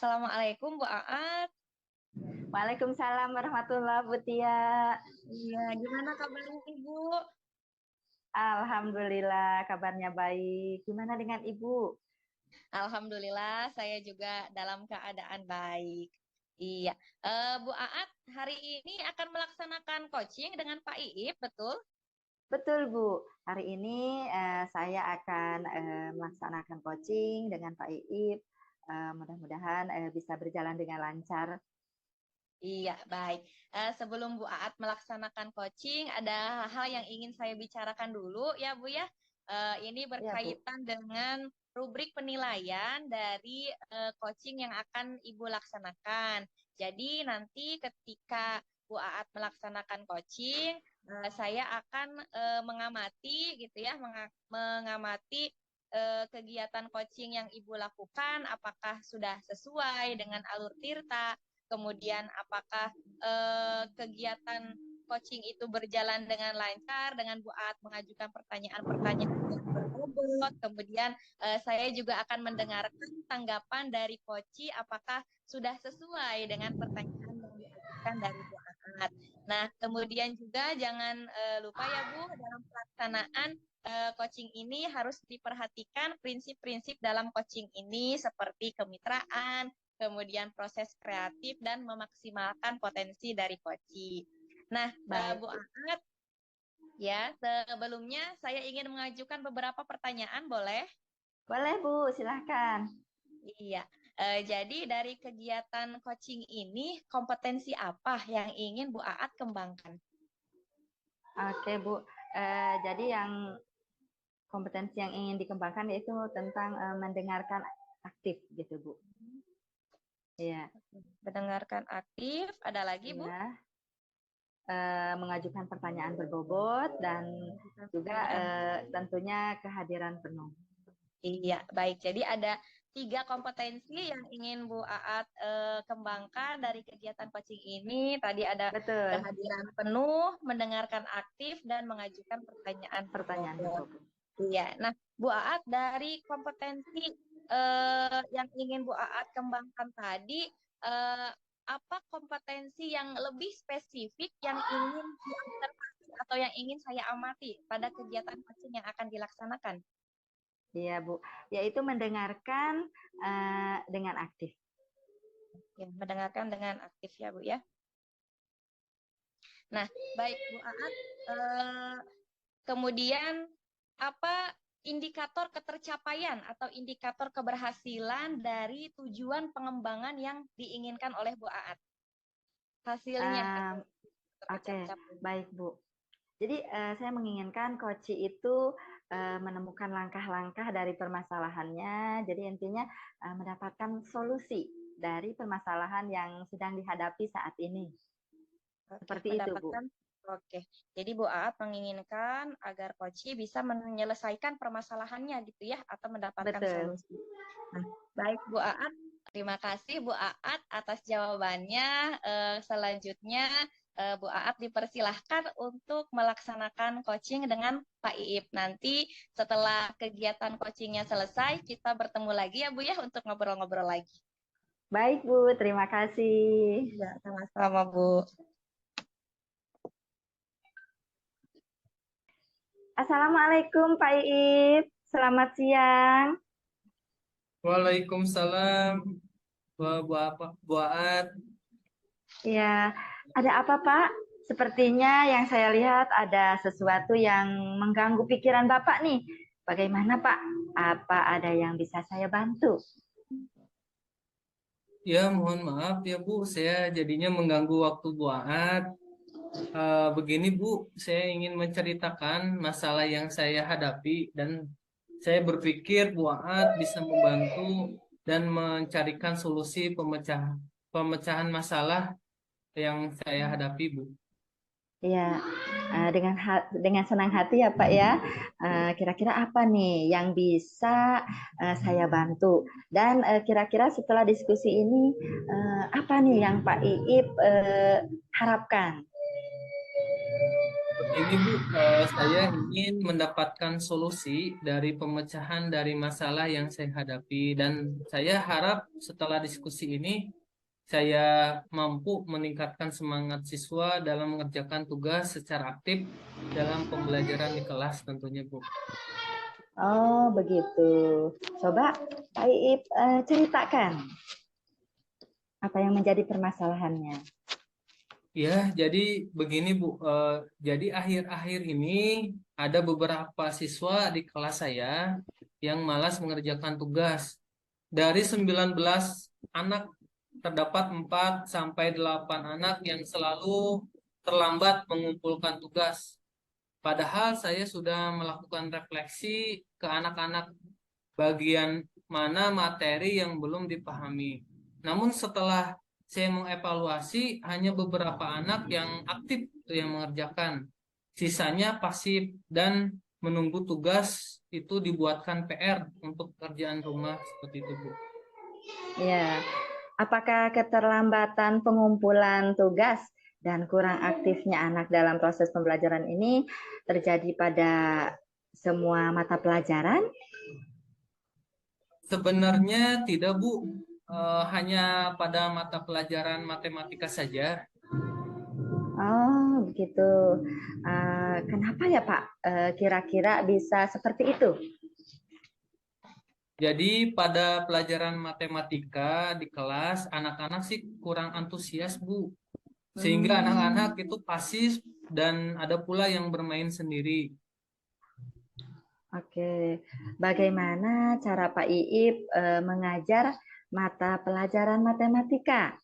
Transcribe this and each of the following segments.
Assalamualaikum Bu Aat. Waalaikumsalam warahmatullahi wabarakatuh, Bu Tia. Iya, gimana kabarnya Ibu? Alhamdulillah kabarnya baik. Gimana dengan Ibu? Alhamdulillah saya juga dalam keadaan baik. Iya, Bu Aat hari ini akan melaksanakan coaching dengan Pak Iip, betul? Betul, Bu. Hari ini saya akan melaksanakan coaching dengan Pak Iip. Mudah-mudahan bisa berjalan dengan lancar. Iya, baik. Sebelum Bu Aat melaksanakan coaching, ada hal yang ingin saya bicarakan dulu ya Bu ya. Ini Ya, Bu. berkaitan dengan rubrik penilaian dari coaching yang akan Ibu laksanakan. Jadi nanti ketika Bu Aat melaksanakan coaching, saya akan mengamati gitu ya, mengamati kegiatan coaching yang Ibu lakukan, apakah sudah sesuai dengan alur tirta. Kemudian apakah kegiatan coaching itu berjalan dengan lancar, dengan Bu Aat mengajukan pertanyaan-pertanyaan yang berbobot. Kemudian saya juga akan mendengarkan tanggapan dari coach apakah sudah sesuai dengan pertanyaan yang diajukan dari Bu Aat. Nah, kemudian juga jangan lupa ya Bu, dalam pelaksanaan coaching ini harus diperhatikan prinsip-prinsip dalam coaching ini seperti kemitraan, kemudian proses kreatif dan memaksimalkan potensi dari koci. Nah, Bu Aat, ya sebelumnya saya ingin mengajukan beberapa pertanyaan, boleh? Boleh, Bu, silahkan. Iya, jadi dari kegiatan coaching ini, kompetensi apa yang ingin Bu Aat kembangkan? Oke, Bu. Jadi yang kompetensi yang ingin dikembangkan yaitu tentang mendengarkan aktif, gitu, Bu. Iya. Mendengarkan aktif, ada lagi Bu? Ya. Mengajukan pertanyaan berbobot dan juga tentunya kehadiran penuh. Iya, baik. Jadi ada 3 kompetensi yang ingin Bu Aat kembangkan dari kegiatan coaching ini. Tadi ada Betul. kehadiran penuh, mendengarkan aktif, dan mengajukan pertanyaan berbobot. Iya. Nah, Bu Aat dari kompetensi yang ingin Bu Aat kembangkan tadi, apa kompetensi yang lebih spesifik yang ingin diobservasi atau yang ingin saya amati pada kegiatan coaching yang akan dilaksanakan? Iya, Bu. Yaitu mendengarkan dengan aktif. Ya, mendengarkan dengan aktif ya, Bu ya. Nah, baik Bu Aat. Kemudian apa indikator ketercapaian atau indikator keberhasilan dari tujuan pengembangan yang diinginkan oleh Bu Aat? Hasilnya. Oke, baik Bu. Jadi saya menginginkan coach itu menemukan langkah-langkah dari permasalahannya. Jadi intinya mendapatkan solusi dari permasalahan yang sedang dihadapi saat ini. Seperti itu, Bu. Oke, jadi Bu Aat menginginkan agar coach bisa menyelesaikan permasalahannya gitu ya, atau mendapatkan solusi. Nah, baik Bu Aat, terima kasih Bu Aat atas jawabannya. Selanjutnya Bu Aat dipersilahkan untuk melaksanakan coaching dengan Pak Iip. Nanti setelah kegiatan coachingnya selesai, kita bertemu lagi ya Bu ya untuk ngobrol-ngobrol lagi. Baik Bu, terima kasih. Ya, sama-sama Bu. Assalamualaikum Pak Iip, selamat siang. Waalaikumsalam, Bu Aat. Ya, ada apa Pak? Sepertinya yang saya lihat ada sesuatu yang mengganggu pikiran Bapak nih. Bagaimana Pak? Apa ada yang bisa saya bantu? Ya, mohon maaf ya Bu, saya jadinya mengganggu waktu Bu Aat. Begini Bu, saya ingin menceritakan masalah yang saya hadapi dan saya berpikir Bu Aat bisa membantu dan mencarikan solusi pemecahan masalah yang saya hadapi Bu. Ya, dengan senang hati ya Pak ya. Kira-kira apa nih yang bisa saya bantu? Dan kira-kira setelah diskusi ini apa nih yang Pak Iip harapkan? Ini Bu, saya ingin mendapatkan solusi dari pemecahan dari masalah yang saya hadapi dan saya harap setelah diskusi ini saya mampu meningkatkan semangat siswa dalam mengerjakan tugas secara aktif dalam pembelajaran di kelas tentunya Bu. Oh, begitu. Coba Pak Iip ceritakan apa yang menjadi permasalahannya. Ya, jadi begini Bu, jadi akhir-akhir ini ada beberapa siswa di kelas saya yang malas mengerjakan tugas. Dari 19 anak, terdapat 4 sampai 8 anak yang selalu terlambat mengumpulkan tugas. Padahal saya sudah melakukan refleksi ke anak-anak bagian mana materi yang belum dipahami. Namun setelah saya mengevaluasi, hanya beberapa anak yang aktif tuh yang mengerjakan. Sisanya pasif dan menunggu tugas itu dibuatkan PR untuk pekerjaan rumah seperti itu, Bu. Ya, apakah keterlambatan pengumpulan tugas dan kurang aktifnya anak dalam proses pembelajaran ini terjadi pada semua mata pelajaran? Sebenarnya tidak, Bu. Hanya pada mata pelajaran matematika saja. Oh, begitu. Kenapa ya, Pak? Kira-kira bisa seperti itu? Jadi pada pelajaran matematika di kelas, anak-anak sih kurang antusias, Bu. Sehingga anak-anak itu pasif dan ada pula yang bermain sendiri. Oke, bagaimana cara Pak Iip mengajar mata pelajaran matematika?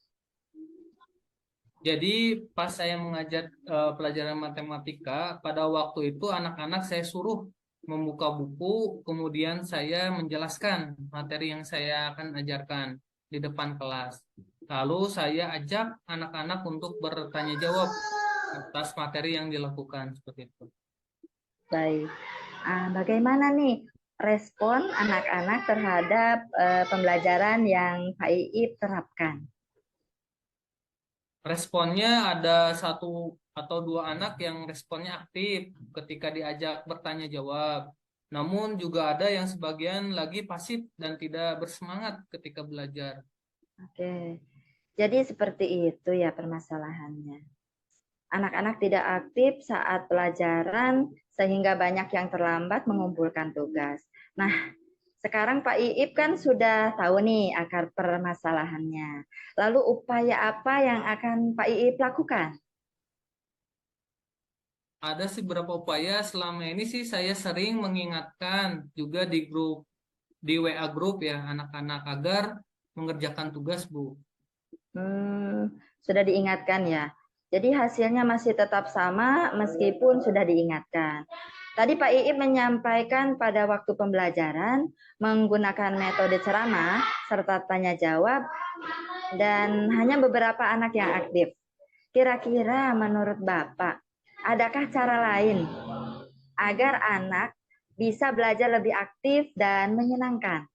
Jadi pas saya mengajar pelajaran matematika, pada waktu itu anak-anak saya suruh membuka buku, kemudian saya menjelaskan materi yang saya akan ajarkan di depan kelas. Lalu saya ajak anak-anak untuk bertanya jawab atas materi yang dilakukan seperti itu. Baik. Bagaimana nih respon anak-anak terhadap pembelajaran yang Pak Iip terapkan? Responnya ada 1 atau 2 anak yang responnya aktif ketika diajak bertanya jawab. Namun juga ada yang sebagian lagi pasif dan tidak bersemangat ketika belajar. Oke, jadi seperti itu ya permasalahannya. Anak-anak tidak aktif saat pelajaran sehingga banyak yang terlambat mengumpulkan tugas. Nah, sekarang Pak Iip kan sudah tahu nih akar permasalahannya. Lalu upaya apa yang akan Pak Iip lakukan? Ada sih beberapa upaya selama ini sih saya sering mengingatkan juga di WA grup ya anak-anak agar mengerjakan tugas, Bu. Sudah diingatkan ya. Jadi hasilnya masih tetap sama meskipun sudah diingatkan. Tadi Pak Iip menyampaikan pada waktu pembelajaran menggunakan metode ceramah serta tanya jawab dan hanya beberapa anak yang aktif. Kira-kira menurut Bapak, adakah cara lain agar anak bisa belajar lebih aktif dan menyenangkan?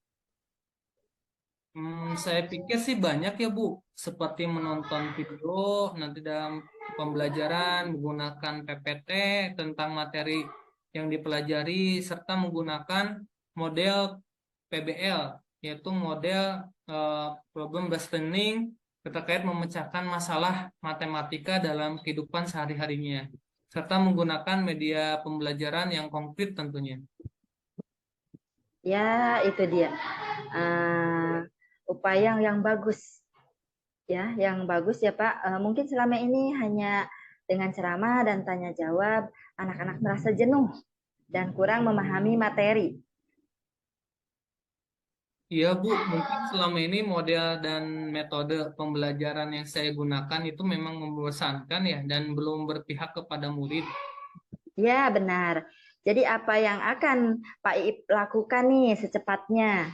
Saya pikir sih banyak ya Bu, seperti menonton video nanti dalam pembelajaran menggunakan PPT tentang materi yang dipelajari serta menggunakan model PBL, yaitu model problem based learning terkait memecahkan masalah matematika dalam kehidupan sehari-harinya serta menggunakan media pembelajaran yang konkret tentunya. Ya, itu dia. Upaya yang bagus. Ya, yang bagus ya Pak. Mungkin selama ini hanya dengan ceramah dan tanya jawab, anak-anak merasa jenuh dan kurang memahami materi. Iya Bu, mungkin selama ini model dan metode pembelajaran yang saya gunakan itu memang membosankan ya dan belum berpihak kepada murid. Ya, benar. Jadi apa yang akan Pak Iip lakukan nih secepatnya?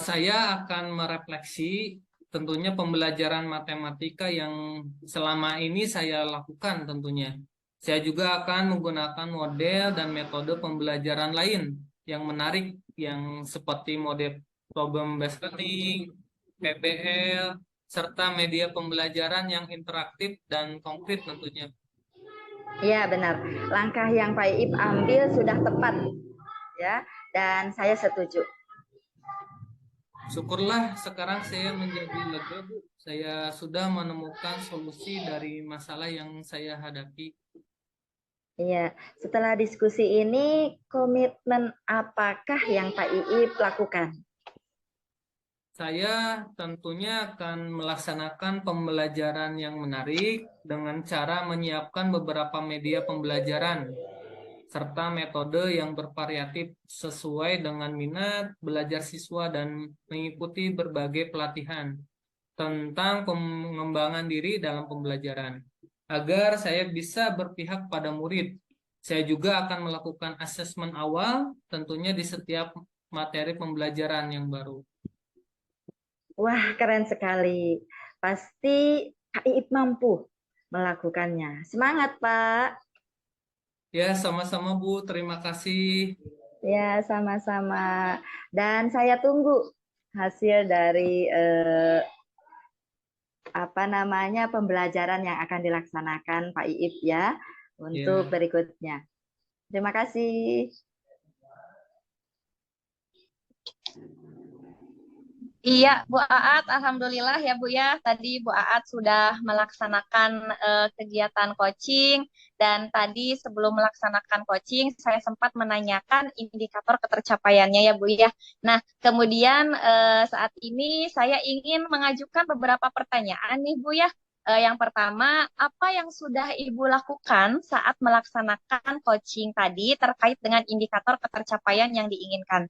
Saya akan merefleksi tentunya pembelajaran matematika yang selama ini saya lakukan tentunya. Saya juga akan menggunakan model dan metode pembelajaran lain yang menarik yang seperti model problem based learning, PBL, serta media pembelajaran yang interaktif dan konkret tentunya. Iya, benar. Langkah yang Pak Iip ambil sudah tepat, ya, dan saya setuju. Syukurlah sekarang saya menjadi lega, Bu. Saya sudah menemukan solusi dari masalah yang saya hadapi. Iya, setelah diskusi ini, komitmen apakah yang Pak Iip lakukan? Saya tentunya akan melaksanakan pembelajaran yang menarik dengan cara menyiapkan beberapa media pembelajaran serta metode yang bervariatif sesuai dengan minat belajar siswa dan mengikuti berbagai pelatihan tentang pengembangan diri dalam pembelajaran agar saya bisa berpihak pada murid. Saya juga akan melakukan asesmen awal tentunya di setiap materi pembelajaran yang baru. Wah, keren sekali. Pasti Kak Iip mampu melakukannya. Semangat, Pak. Ya, sama-sama Bu. Terima kasih. Ya, sama-sama. Dan saya tunggu hasil dari apa namanya pembelajaran yang akan dilaksanakan Pak Iip ya untuk Ya. berikutnya. Terima kasih. Iya, Bu Aat, Alhamdulillah ya Bu ya. Tadi Bu Aat sudah melaksanakan kegiatan coaching dan tadi sebelum melaksanakan coaching saya sempat menanyakan indikator ketercapaiannya ya Bu ya. Nah, kemudian saat ini saya ingin mengajukan beberapa pertanyaan nih Bu ya. Yang pertama, apa yang sudah Ibu lakukan saat melaksanakan coaching tadi terkait dengan indikator ketercapaian yang diinginkan?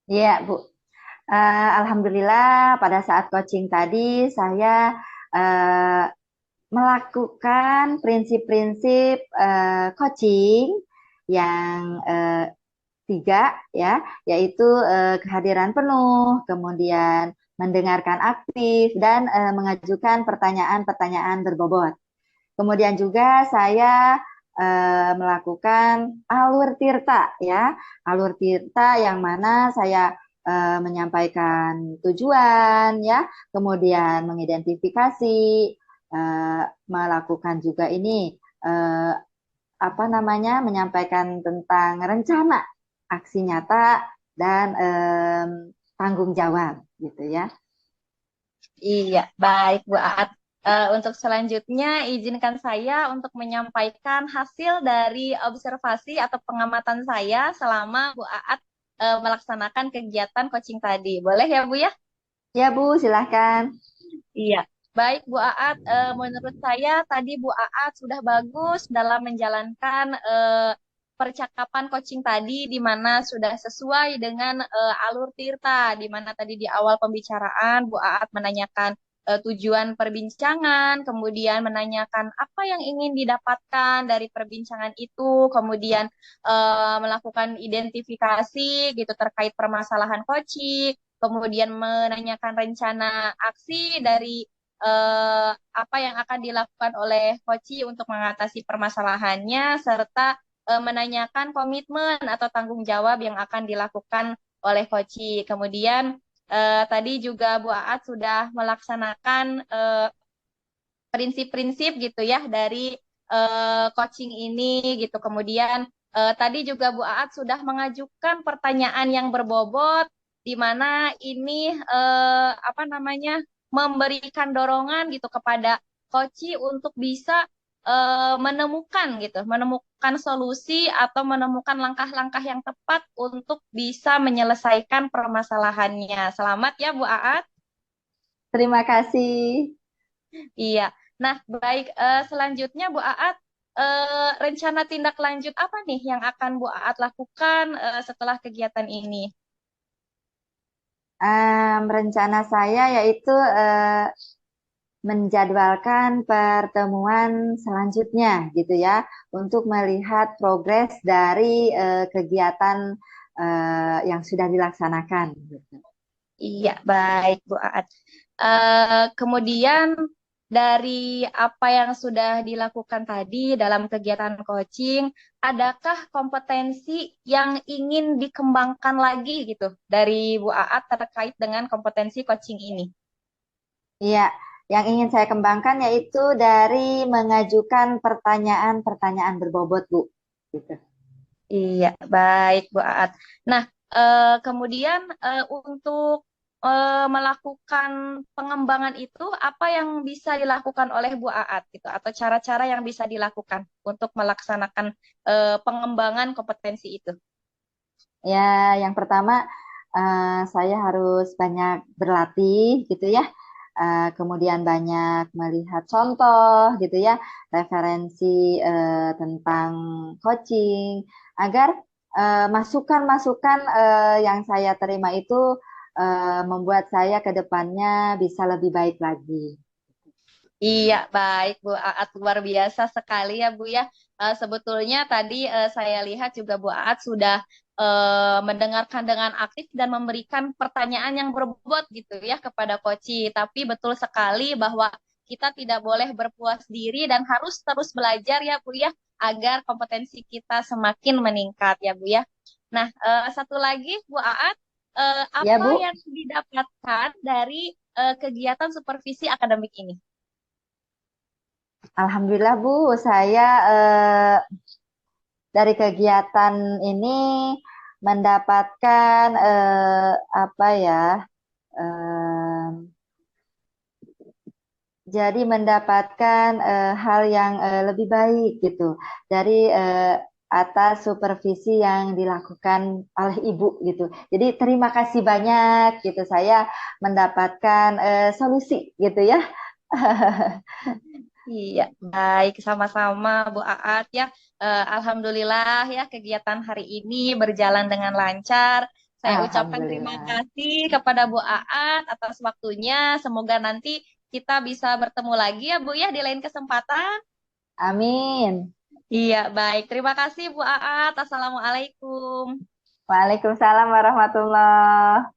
Iya, Bu. Alhamdulillah pada saat coaching tadi saya melakukan prinsip-prinsip coaching yang tiga ya, yaitu kehadiran penuh, kemudian mendengarkan aktif dan mengajukan pertanyaan-pertanyaan berbobot. Kemudian juga saya melakukan alur tirta ya, alur tirta yang mana saya menyampaikan tujuan ya, kemudian mengidentifikasi, melakukan juga ini apa namanya menyampaikan tentang rencana aksi nyata dan tanggung jawab gitu ya. Iya, baik Bu Aat. Untuk selanjutnya, izinkan saya untuk menyampaikan hasil dari observasi atau pengamatan saya selama Bu Aat melaksanakan kegiatan coaching tadi. Boleh ya Bu ya? Ya Bu, silahkan. Iya. Baik Bu Aat, menurut saya tadi Bu Aat sudah bagus dalam menjalankan percakapan coaching tadi di mana sudah sesuai dengan alur Tirta, di mana tadi di awal pembicaraan Bu Aat menanyakan tujuan perbincangan, kemudian menanyakan apa yang ingin didapatkan dari perbincangan itu, kemudian melakukan identifikasi gitu terkait permasalahan coaching, kemudian menanyakan rencana aksi dari apa yang akan dilakukan oleh Koci untuk mengatasi permasalahannya, serta menanyakan komitmen atau tanggung jawab yang akan dilakukan oleh Koci. Kemudian tadi juga Bu Aat sudah melaksanakan prinsip-prinsip gitu ya dari coaching ini gitu. Kemudian tadi juga Bu Aat sudah mengajukan pertanyaan yang berbobot di mana ini apa namanya memberikan dorongan gitu kepada coach untuk bisa menemukan gitu, menemukan solusi atau menemukan langkah-langkah yang tepat untuk bisa menyelesaikan permasalahannya. Selamat ya Bu Aat. Terima kasih. Iya. Nah, baik selanjutnya Bu Aat, rencana tindak lanjut apa nih yang akan Bu Aat lakukan setelah kegiatan ini? Rencana saya yaitu menjadwalkan pertemuan selanjutnya gitu ya untuk melihat progres dari kegiatan yang sudah dilaksanakan. Gitu. Iya, baik Bu Aat. Kemudian dari apa yang sudah dilakukan tadi dalam kegiatan coaching, adakah kompetensi yang ingin dikembangkan lagi gitu dari Bu Aat terkait dengan kompetensi coaching ini? Iya, yang ingin saya kembangkan yaitu dari mengajukan pertanyaan-pertanyaan berbobot, Bu. Gitu. Iya, baik Bu Aat. Nah, kemudian untuk melakukan pengembangan itu, apa yang bisa dilakukan oleh Bu Aat gitu, atau cara-cara yang bisa dilakukan untuk melaksanakan pengembangan kompetensi itu? Ya, yang pertama saya harus banyak berlatih gitu ya. Kemudian banyak melihat contoh gitu ya, referensi tentang coaching agar masukan-masukan yang saya terima itu membuat saya ke depannya bisa lebih baik lagi. Iya, baik Bu Aat, luar biasa sekali ya Bu ya. Sebetulnya tadi saya lihat juga Bu Aat sudah mendengarkan dengan aktif dan memberikan pertanyaan yang berbobot gitu ya kepada Koci. Tapi betul sekali bahwa kita tidak boleh berpuas diri dan harus terus belajar ya Bu ya, agar kompetensi kita semakin meningkat ya Bu ya. Nah, satu lagi Bu Aat, Ya, apa Bu. yang didapatkan dari kegiatan supervisi akademik ini? Alhamdulillah, Bu, saya dari kegiatan ini mendapatkan apa ya? eh, jadi mendapatkan hal yang lebih baik gitu dari atas supervisi yang dilakukan oleh Ibu gitu. Jadi terima kasih banyak gitu, saya mendapatkan solusi gitu ya. Iya, baik sama-sama Bu Aat ya. Alhamdulillah ya kegiatan hari ini berjalan dengan lancar. Saya ucapkan terima Alhamdulillah. kasih kepada Bu Aat atas waktunya. Semoga nanti kita bisa bertemu lagi ya Bu ya di lain kesempatan. Amin. Iya, baik. Terima kasih Bu Aat. Assalamualaikum. Waalaikumsalam warahmatullahi